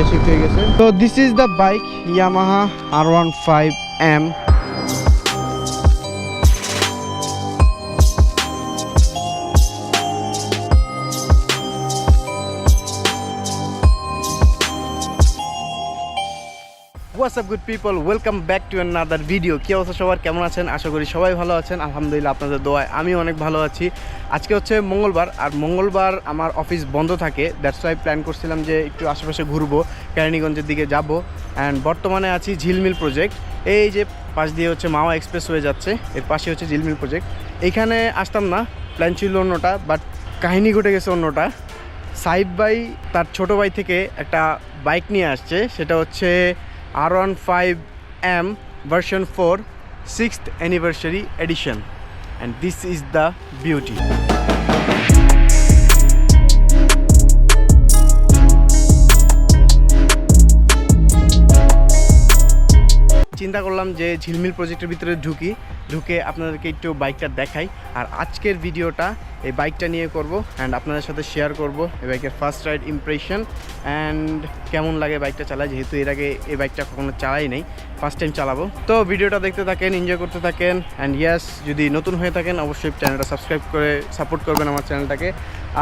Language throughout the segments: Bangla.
শিফট হয়ে গেছে। তো this is the bike Yamaha R15M। What's up good people, welcome back to another video. কী অবস্থা সবার, কেমন আছেন? আশা করি সবাই ভালো আছেন। আলহামদুলিল্লাহ, আপনাদের দোয়ায় আমি অনেক ভালো আছি। আজকে হচ্ছে মঙ্গলবার, আর মঙ্গলবার আমার অফিস বন্ধ থাকে। দ্যাটস ওয়াই প্ল্যান করছিলাম যে একটু আশেপাশে ঘুরবো, কেরানীগঞ্জের দিকে যাব। অ্যান্ড বর্তমানে আছি ঝিলমিল প্রজেক্ট। এই যে পাশ দিয়ে হচ্ছে মাওয়া এক্সপ্রেস হয়ে যাচ্ছে, এর পাশে হচ্ছে ঝিলমিল প্রজেক্ট। এইখানে আসতাম না, প্ল্যান ছিল অন্যটা, বাট কাহিনী ঘটে গেছে অন্যটা। সাইফ ভাই তার ছোটো ভাই থেকে একটা বাইক নিয়ে আসছে, সেটা হচ্ছে R15M version 4 6th anniversary edition, and this is the beauty. চিন্তা করলাম যে ঝিলমিল প্রজেক্টের ভিতরে ঢুকে আপনাদেরকে একটু বাইকটা দেখাই। আর আজকের ভিডিওটা এই বাইকটা নিয়ে করব, অ্যান্ড আপনাদের সাথে শেয়ার করব এই বাইকের ফার্স্ট রাইড ইমপ্রেশন অ্যান্ড কেমন লাগে বাইকটা চালায়, যেহেতু এর আগে এই বাইকটা কখনো চালাই নাই, ফার্স্ট টাইম চালাবো। তো ভিডিওটা দেখতে থাকেন, এনজয় করতে থাকেন। অ্যান্ড ইয়াস, যদি নতুন হয়ে থাকেন অবশ্যই চ্যানেলটা সাবস্ক্রাইব করে সাপোর্ট করবেন আমার চ্যানেলটাকে।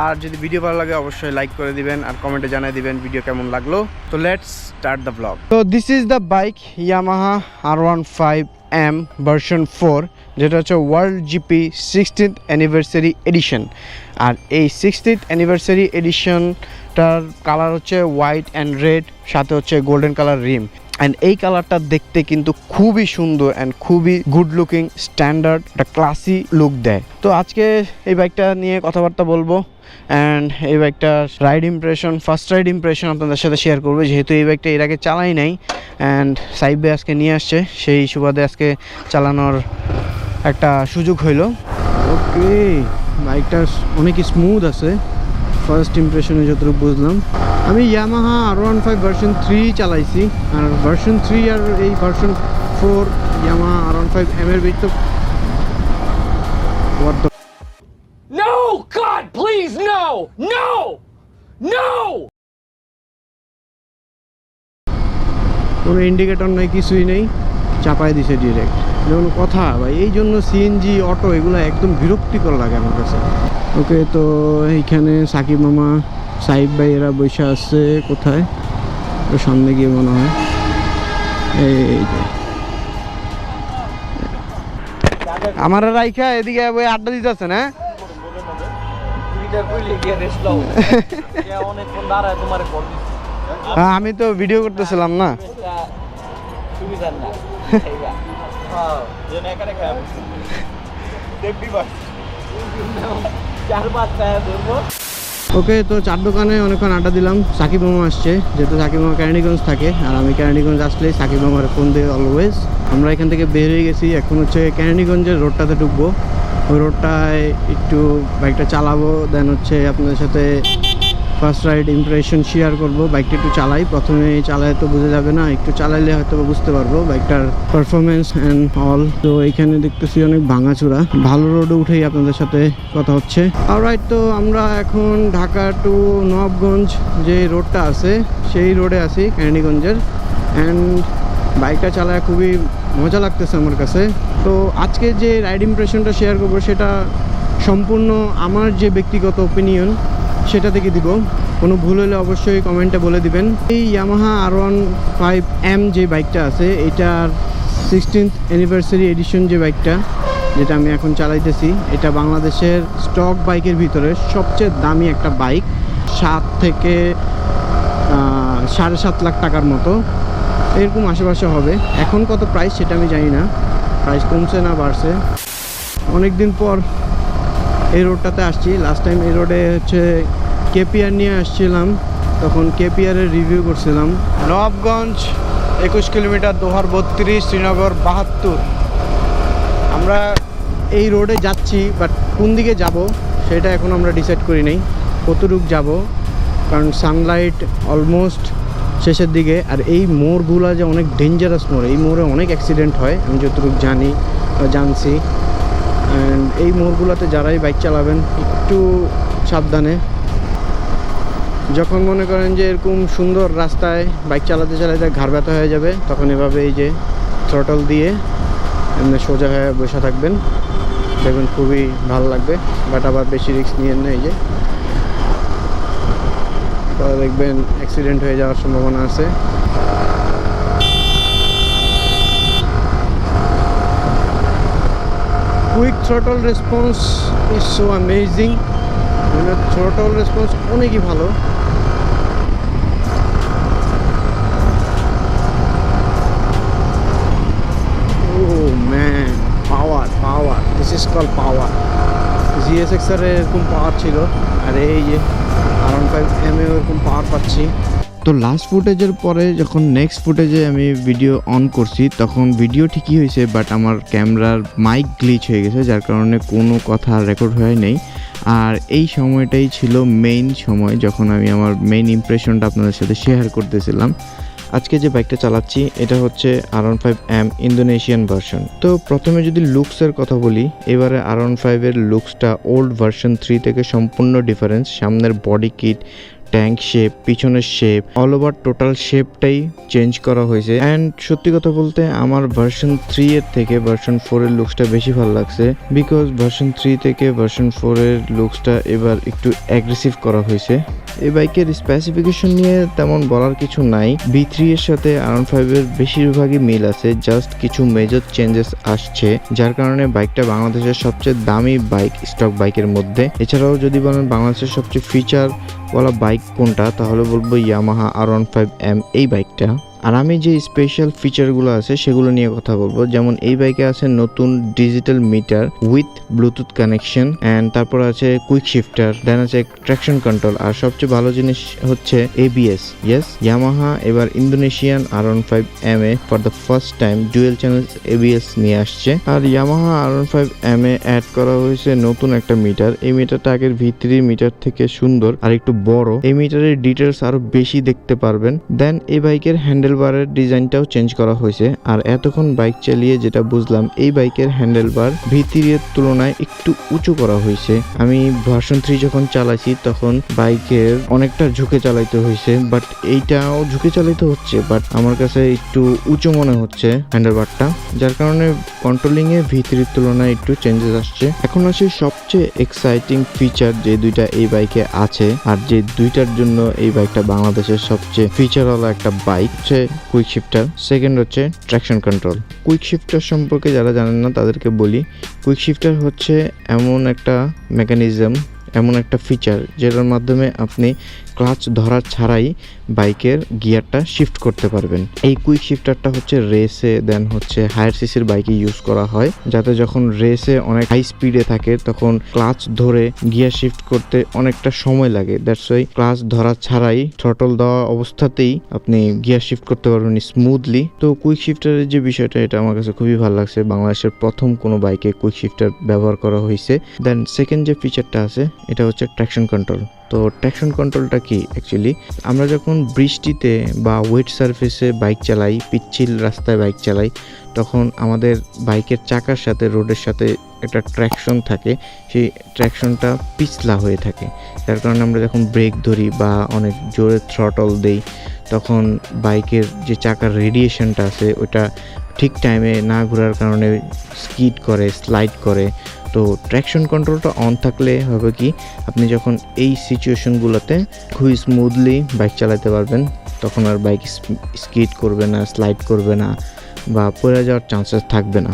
আর যদি ভিডিও ভালো লাগে অবশ্যই লাইক করে দিবেন আর কমেন্টে জানিয়ে দিবেন ভিডিও কেমন লাগলো। তো লেটস স্টার্ট দ্য ব্লগ। তো this is the bike Yamaha R15M version 4, যেটা হচ্ছে world GP 16th anniversary edition. আর এই 16th অ্যানিভার্সারি এডিশনটার কালার হচ্ছে হোয়াইট অ্যান্ড রেড, সাথে হচ্ছে গোল্ডেন কালার রিম। অ্যান্ড এই কালারটা দেখতে কিন্তু খুবই সুন্দর অ্যান্ড খুবই গুড লুকিং, স্ট্যান্ডার্ড, একটা ক্লাসি লুক দেয়। তো আজকে এই বাইকটা নিয়ে কথাবার্তা বলবো, অ্যান্ড এই বাইকটার ride impression, first ride impression আপনাদের সাথে শেয়ার করবো, যেহেতু এই বাইকটা এর আগে চালাই নাই। অ্যান্ড সাইফ ভাই আজকে নিয়ে আসছে, সেই সুবাদে আজকে চালানোর একটা সুযোগ হইল। ওকে, বাইকটা অনেক স্মুথ আছে ফার্স্ট ইমপ্রেশনে যতটুকু বুঝলাম। আমি ইয়ামাহা R15 ভার্সন 3 চালাইছি, আর ভার্সন 3 আর এই ভার্সন 4 ইয়ামাহা R15M এর ভিতর No! God, please, no! No! No! কোনো ইন্ডিকেটর নাই, কিছুই নেই, চাপাই দিছে ডিরেক্ট। যেমন কথা ভাই, এই জন্য সিএনজি অটো এগুলো একদম বিরক্তিকর লাগে আমার কাছে। ওকে, তো এইখানে সাকিব মামা, সাইফ ভাই এরা বসে আছে কোথায়, সামনে গিয়ে মনে হয়। এই যে আমার রাইখা এদিকে বই আড্ডা দিতে আছে না। আমি তো ভিডিও করতেছিলাম না। ওকে, তো চার দোকানে অনেকক্ষণ আড্ডা দিলাম। সাকিব মামা আসছে, যেহেতু সাকিব মামা কেরানীগঞ্জ থাকে, আর আমি কেরানীগঞ্জ আসলেই সাকিব মামার ফোন দিয়ে অলওয়েজ। আমরা এখান থেকে বের হয়ে গেছি, এখন হচ্ছে কেরানীগঞ্জের রোডটাতে ঢুকবো। ওই রোডটায় একটু বাইকটা চালাবো, দেন হচ্ছে আপনাদের সাথে ফার্স্ট রাইড ইমপ্রেশন শেয়ার করবো। বাইকটা একটু চালাই, প্রথমে চালায় তো বোঝা যাবে না, একটু চালাইলে হয়তো বুঝতে পারবো বাইকটার পারফরমেন্স অ্যান্ড অল। তো এইখানে দেখতেছি অনেক ভাঙাচোরা, ভালো রোডে উঠেই আপনাদের সাথে কথা হচ্ছে। অলরাইট, তো আমরা এখন ঢাকা টু নবাবগঞ্জ যে রোডটা আছে সেই রোডে আছি কেরানীগঞ্জের। অ্যান্ড বাইকটা চালায় খুবই মজা লাগতেছে আমার কাছে। তো আজকে যে রাইড ইমপ্রেশনটা শেয়ার করবো সেটা সম্পূর্ণ আমার যে ব্যক্তিগত ওপিনিয়ন সেটা থেকে দিব, কোনো ভুল হলে অবশ্যই কমেন্টে বলে দিবেন। এই ইয়ামাহা R15M যে বাইকটা আছে, এটার 16th অ্যানিভার্সারি এডিশন যে বাইকটা, যেটা আমি এখন চালাইতেছি, এটা বাংলাদেশের স্টক বাইকের ভিতরে সবচেয়ে দামি একটা বাইক। 7 থেকে 7.5 লাখ টাকার মতো এরকম আশেপাশে হবে। এখন কত প্রাইস সেটা আমি জানি না, প্রাইস কমছে না বাড়ছে। অনেক দিন পর এই রোডটাতে আসছি। লাস্ট টাইম এই রোডে হচ্ছে কেপিআর নিয়ে আসছিলাম, তখন কেপিআরের রিভিউ করছিলাম। নবাবগঞ্জ 21 কিলোমিটার, দোহার 32, শ্রীনগর 72। আমরা এই রোডে যাচ্ছি, বাট কোন দিকে যাব সেটা এখন আমরা ডিসাইড করি নাই, কতটুক যাব, কারণ সানলাইট অলমোস্ট শেষের দিকে। আর এই মোড়গুলো যে অনেক ডেঞ্জারাস মোড়, এই মোড়ে অনেক অ্যাক্সিডেন্ট হয় আমি যতটুকু জানি বা জানছি। অ্যান্ড এই মোড়গুলোতে যারাই বাইক চালাবেন একটু সাবধানে। যখন মনে করেন যে এরকম সুন্দর রাস্তায় বাইক চালাতে চালাতে ঘাড় ব্যথা হয়ে যাবে, তখন এভাবে এই যে থ্রটল দিয়ে এমনি সোজা হয়ে বসে থাকবেন, দেখবেন খুবই ভালো লাগবে। বাট আবার বেশি রিস্ক নিয়েন না, এই যে তাহলে দেখবেন অ্যাক্সিডেন্ট হয়ে যাওয়ার সম্ভাবনা আছে। Quick throttle response is so amazing, throttle response অনেকই ভালো। পাওয়ার, দিস ইজ কল পাওয়ার। GSX-এর এরকম পাওয়ার ছিল, আর এই যে R15M এরকম পাওয়ার পাচ্ছি। তো লাস্ট ফুটেজের পরে যখন নেক্সট ফুটেজে আমি ভিডিও অন করছি, তখন ভিডিও ঠিকই হয়েছে, বাট আমার ক্যামেরার মাইক গ্লিচ হয়ে গেছে, যার কারণে কোনো কথা রেকর্ড হয় নাই। আর এই সময়টাই ছিল মেইন সময় যখন আমি আমার মেইন ইমপ্রেশনটা আপনাদের সাথে শেয়ার করতেছিলাম। আজকে যে বাইকটা চালাচ্ছি এটা হচ্ছে R15M ইন্দোনেশিয়ান ভার্সন। তো প্রথমে যদি লুকসের কথা বলি, এবারে R15 এর লুকসটা ওল্ড ভার্সন 3 থেকে সম্পূর্ণ ডিফারেন্স। সামনের বডি কিট, ট্যাঙ্ক শেপ, পিছনের শেপ, অল ওভার টোটাল শেপটাই চেঞ্জ করা হয়েছে। অ্যান্ড সত্যি কথা বলতে আমার ভার্সন 3 এর থেকে ভার্সন 4 এর লুকসটা বেশি ভালো লাগছে, বিকজ ভার্সন 3 থেকে ভার্সন 4 এর লুকসটা এবার একটু অ্যাগ্রেসিভ করা হয়েছে। এই বাইকের স্পেসিফিকেশন নিয়ে তেমন বলার কিছু নাই, V3 এর সাথে R15 এর বেশিরভাগই মিল আছে, জাস্ট কিছু মেজর চেঞ্জেস আসছে, যার কারণে বাইকটা বাংলাদেশের সবচেয়ে দামি বাইক স্টক বাইকের মধ্যে। এছাড়াও যদি বলেন বাংলাদেশের সবচেয়ে ফিচার বলা বাইক কোনটা, তাহলে বলবো ইয়ামাহা R15M এই বাইকটা। আর আমি যে স্পেশাল ফিচারগুলো আছে সেগুলো নিয়ে কথা বলবো। যেমন এই বাইকে আছে নতুন digital meter with Bluetooth connection, and তারপর আছে কুইক শিফটার, দেন আছে ট্র্যাকশন কন্ট্রোল, আর সবচেয়ে ভালো জিনিস হচ্ছে ABS। ইয়েস, ইয়ামাহা এবার Indonesian R15M A for the first time dual channel ABS নিয়ে আসছে। আর ইয়ামাহা R15M এ অ্যাড করা হয়েছে নতুন একটা মিটার। এই মিটারটা আগের V3 মিটার থেকে সুন্দর আর একটু বড়। এই মিটারের ডিটেলস আরো বেশি দেখতে পারবেন। দেন এই বাইকের হ্যান্ডেলবারের ডিজাইনটাও চেঞ্জ করা হয়েছে। আর এতক্ষণ বাইক চালিয়ে যেটা বুঝলাম, এই বাইকের হ্যান্ডেলবার V3 এর তুলনায় একটু উঁচু করা হয়েছে। আমি ভার্সন 3 যখন চালাইছি তখন বাইকের অনেকটা ঝুঁকে চালাইতে হয়েছে, বাট এইটাও ঝুঁকে চালাইতে হচ্ছে, বাট আমার কাছে একটু উঁচু মনে হচ্ছে হ্যান্ডেলবারটা, যার কারণে কন্ট্রোলিং এ V3 এর তুলনায় একটু চেঞ্জেস আসছে। এখন আসে সবচেয়ে এক্সাইটিং ফিচার যে দুইটা এই বাইকে আছে, আর যে দুইটার জন্য এই বাইকটা বাংলাদেশের সবচেয়ে ফিচারওয়ালা একটা বাইক, হচ্ছে কুইক শিফটার, সেকেন্ড হচ্ছে ট্র্যাকশন কন্ট্রোল। কুইক শিফটার সম্পর্কে যারা জানেন না তাদেরকে বলি, কুইক শিফটার হচ্ছে এমন একটা মেকানিজম, এমন একটা ফিচার যেটার মাধ্যমে আপনি ক্লাচ ধরা ছাড়াই বাইকের গিয়ারটা শিফট করতে পারবেন। এই কুইক শিফটারটা হচ্ছে রেসে দেন হচ্ছে হায়ার সিসির বাইকে ইউজ করা হয়, যাতে যখন রেসে অনেক হাই স্পিডে থাকে তখন ক্লাচ ধরে গিয়ার শিফট করতে অনেকটা সময় লাগে। দ্যাটস ওয়াই ক্লাচ ধরা ছাড়াই থ্রটল দেওয়া অবস্থাতেই আপনি গিয়ার শিফট করতে পারবেন স্মুথলি। তো কুইক শিফটারের যে বিষয়টা, এটা আমার কাছে খুবই ভালো লাগছে। বাংলাদেশের প্রথম কোনো বাইকে কুইক শিফটার ব্যবহার করা হয়েছে। দেন সেকেন্ড যে ফিচারটা আছে এটা হচ্ছে ট্র্যাকশন কন্ট্রোল। তো ট্র্যাকশন কন্ট্রোলটা কি অ্যাকচুয়ালি, আমরা যখন বৃষ্টিতে বা ওয়েট সারফেসে বাইক চালাই, পিচ্ছিল রাস্তায় বাইক চালাই, তখন আমাদের বাইকের চাকার সাথে রোডের সাথে একটা ট্র্যাকশন থাকে, সেই ট্র্যাকশনটা পিছলা হয়ে থাকে, যার কারণে আমরা যখন ব্রেক ধরি বা অনেক জোরে থ্রটল দেই, তখন বাইকের যে চাকার রেডিয়েশনটা আছে ওটা ঠিক টাইমে না ঘোরার কারণে স্কিড করে, স্লাইড করে। তো ট্র্যাকশন কন্ট্রোলটা অন থাকলে হবে কি, আপনি যখন এই সিচুয়েশনগুলোতে খুবই স্মুথলি বাইক চালাতে পারবেন, তখন আর বাইক স্কিড করবে না, স্লাইড করবে না বা পড়ে যাওয়ার চান্সেস থাকবে না।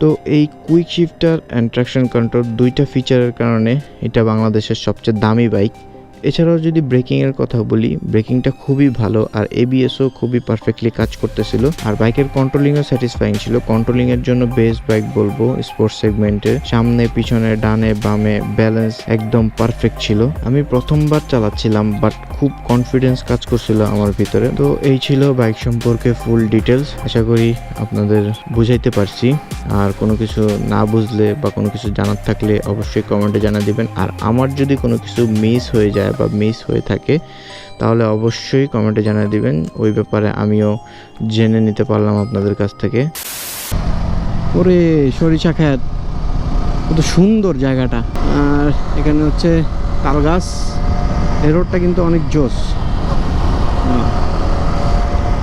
তো এই quick shifter and traction control দুইটা ফিচারের কারণে এটা বাংলাদেশের সবচেয়ে দামি বাইক। এছাড়াও যদি ব্রেকিংয়ের কথা বলি, ব্রেকিংটা খুবই ভালো, আর ABSও খুবই পারফেক্টলি কাজ করতেছিল, আর বাইকের কন্ট্রোলিংও স্যাটিসফাইং ছিল। কন্ট্রোলিংয়ের জন্য বেস্ট বাইক বলবো স্পোর্টস সেগমেন্টের। সামনে পিছনে ডানে বামে ব্যালেন্স একদম পারফেক্ট ছিল। আমি প্রথমবার চালাচ্ছিলাম, বাট খুব কনফিডেন্স কাজ করছিল আমার ভিতরে। তো এই ছিল বাইক সম্পর্কে ফুল ডিটেলস। আশা করি আপনাদের বুঝাইতে পারছি। আর কোনো কিছু না বুঝলে বা কোনো কিছু জানার থাকলে অবশ্যই কমেন্টে জানিয়ে দিবেন। আর আমার যদি কোনো কিছু মিস হয়ে যায় বা মিস হয়ে থাকে তাহলে অবশ্যই কমেন্টে জানিয়ে দিবেন, ওই ব্যাপারে আমিও জেনে নিতে পারলাম আপনাদের কাছ থেকে। ওরে সরিষা ক্ষেত, কত সুন্দর জায়গাটা। আর এখানে হচ্ছে তাল গাছ, এই রোডটা কিন্তু অনেক জোস।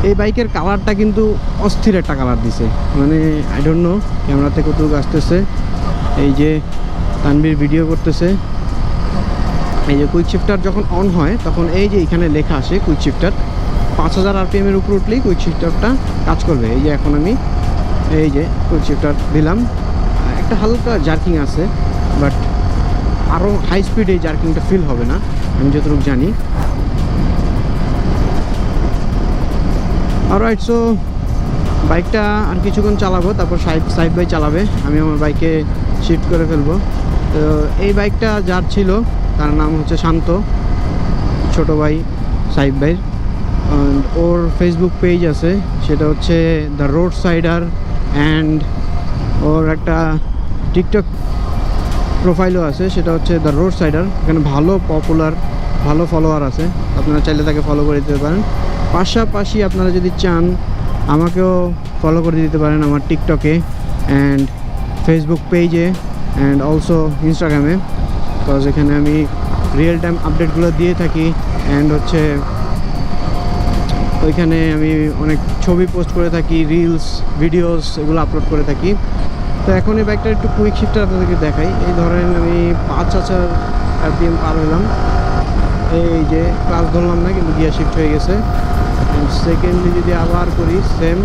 এই বাইকের কালারটা কিন্তু অস্থির একটা কালার দিছে, মানে আই ডোন্ট নো ক্যামেরাতে কতটুকু আসতেছে। এই যে তানভীর ভিডিও করতেছে, এই যে কুইক শিফটার যখন অন হয় তখন এই যে এখানে লেখা আসে কুইক শিফটার 5000 RPM এর উপর উঠলেই কুইক শিফটারটা কাজ করবে। এই যে এখন আমি এই যে কুইক শিফটার দিলাম, একটা হালকা জার্কিং আছে, বাট আরও হাই স্পিড এই জার্কিংটা ফিল হবে না আমি যতটুকু জানি। অলরাইট, সো বাইকটা আর কিছুক্ষণ চালাবো, তারপর সাইড বাই চালাবে, আমি আমার বাইকে শিফট করে ফেলবো। তো এই বাইকটা যার ছিল তার নাম হচ্ছে শান্ত, ছোট ভাই সাইড ভাই। ওর ফেসবুক পেজ আছে, সেটা হচ্ছে দ্য রোড সাইডার, অ্যান্ড ওর একটা টিকটক প্রোফাইলও আছে, সেটা হচ্ছে দ্য রোড সাইডার। এখানে ভালো ফলোয়ার আছে, আপনারা চাইলে তাকে ফলো করে দিতে পারেন। পাশাপাশি আপনারা যদি চান আমাকেও ফলো করে দিতে পারেন আমার টিকটকে অ্যান্ড ফেসবুক পেজে অ্যান্ড অলসো ইনস্টাগ্রামে, বিকজ এখানে আমি রিয়েল টাইম আপডেটগুলো দিয়ে থাকি, অ্যান্ড হচ্ছে ওইখানে আমি অনেক ছবি পোস্ট করে থাকি, রিলস ভিডিওস এগুলো আপলোড করে থাকি। তো এখন এই বাইকটার একটু কুইক শিফটার আপনাদেরকে দেখাই। এই ধরেন আমি 5000 RPM পার হলাম, এই যে ক্লাস ধরলাম না কিন্তু গিয়ার শিফট হয়ে গেছে। সেকেন্ডলি যদি আবার করি সেম,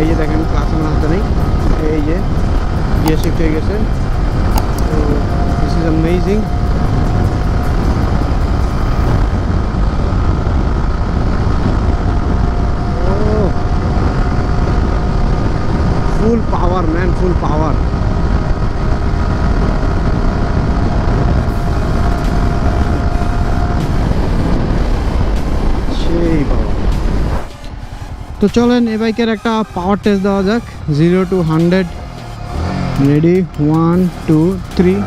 এই যে দেখেন ক্লাস আমার হাতে নেই, এই যে গিয়ার শিফট হয়ে গেছে। তো this is amazing. Full power man, full power. সেই পাওয়ার। তো চলেন এই বাইকের একটা পাওয়ার টেস্ট দেওয়া যাক, 0 to 100। রেডি, 1 2 3।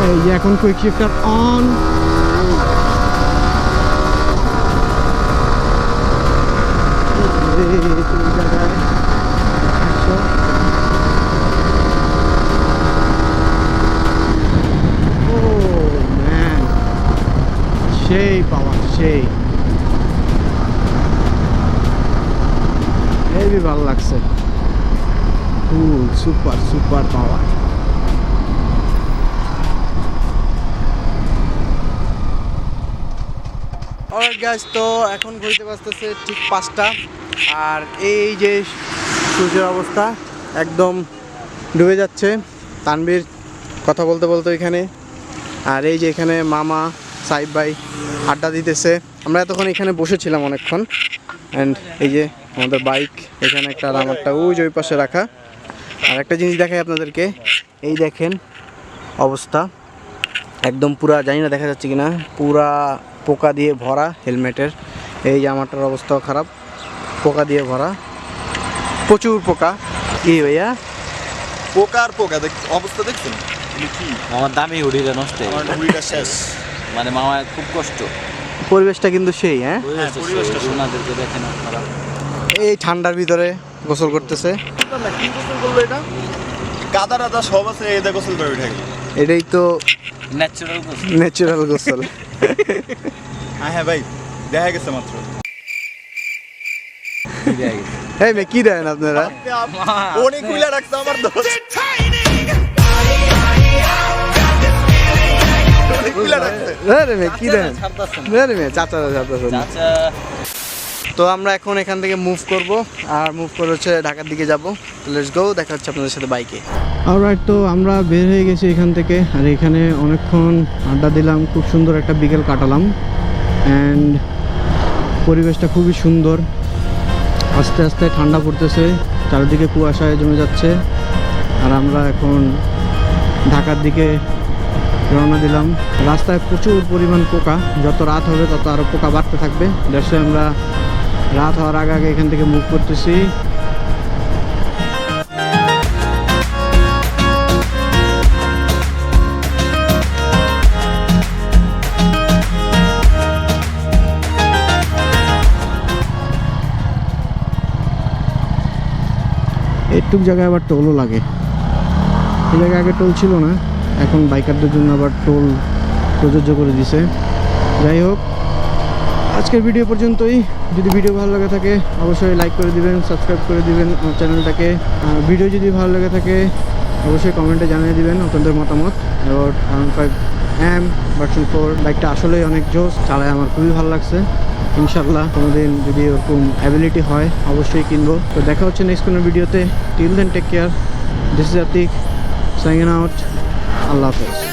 এই যে এখন কুইক শিফটার অন। সেই পাওয়ার, সেই হেভি ভালো লাগছে, full super power. Alright guys, তো এখন ঘুরতে বাজতেছে ঠিক 5টা, আর এই যে সূর্যের অবস্থা একদম ডুবে যাচ্ছে। তানভীর কথা বলতে এখানে, আর এই যে এখানে মামা সাইব ভাই আড্ডা দিতেছে। আমরা এতক্ষণ এখানে বসেছিলাম অনেকক্ষণ, অ্যান্ড এই যে আমাদের বাইক এখানে একটা, আর আমারটা ওই যে ওই পাশে রাখা। আর একটা জিনিস দেখাই আপনাদেরকে, এই দেখেন অবস্থা একদম পুরা, জানি না দেখা যাচ্ছে কিনা, পুরা পোকা দিয়ে ভরা হেলমেটের। এই যে আমারটার অবস্থাও খারাপ, পোকা দিয়ে ভরা, প্রচুর পোকা। কি ভাইয়া পোকা অবস্থা দেখছেন? আমার দামি হুডিটা নষ্ট হয়ে আমার হুইটা শেষ। মানে মামা খুব কষ্ট। পরিবেশটা কিন্তু সেই, হ্যাঁ পরিবেশটা ওনাদেরকে দেখেন আপনারা, এই ঠান্ডার ভিতরে গোসল করতেছে। কি গোসল করলো এটা? কাদা রাদা সব আছে, এটা গোসল করে উঠে গেল। এটাই তো ন্যাচারাল গোসল। হ্যাঁ ভাই, দেখা গেছে মাত্র। এই মে কি দেন আপনারা? অনেক খুলে রাখছে আমার দোস্ত। তো আমরা এখন এখান থেকে মুভ করব, আর মুভ করে হচ্ছে ঢাকার দিকে যাব। লেটস গো, দেখা হচ্ছে আপনাদের সাথে বাইকে। অলরাইট, তো আমরা বের হয়ে গেছি এখান থেকে, আর এখানে অনেকক্ষণ আড্ডা দিলাম, খুব সুন্দর একটা বিকেল কাটালাম, অ্যান্ড পরিবেশটা খুবই সুন্দর। আস্তে আস্তে ঠান্ডা পড়তেছে, চারিদিকে কুয়াশায় জমে যাচ্ছে, আর আমরা এখন ঢাকার দিকে রওনা দিলাম। রাস্তায় প্রচুর পরিমাণ পোকা, যত রাত হবে তত আরও পোকা বাড়তে থাকবে। দেশে আমরা রাত হওয়ার আগে এখান থেকে মুভ করতেছি। এইটুক জায়গায় আবার টোলও লাগে। এই জায়গায় আগে টোল ছিল না, এখন বাইকারদের জন্য আবার টোল প্রযোজ্য করে দিছে। যাই হোক, আজকের ভিডিও পর্যন্তই। যদি ভিডিও ভালো লাগে থাকে অবশ্যই লাইক করে দিবেন, সাবস্ক্রাইব করে দিবেন আমার চ্যানেলটাকে। আর ভিডিও যদি ভালো লাগে থাকে অবশ্যই কমেন্টে জানিয়ে দিবেন আপনাদের মতামত। অ্যাবাউট R15M ভার্সন 4 বাইকটা আসলেই অনেক জোস, চালায় আমার খুবই ভালো লাগছে। ইনশাল্লাহ কোনোদিন যদি ওরকম অ্যাবিলিটি হয় অবশ্যই কিনবো। তো দেখা হচ্ছে নেক্সট কোনো ভিডিওতে। Till then take care, this is Atik signing out. আল্লাহ হাফেজ।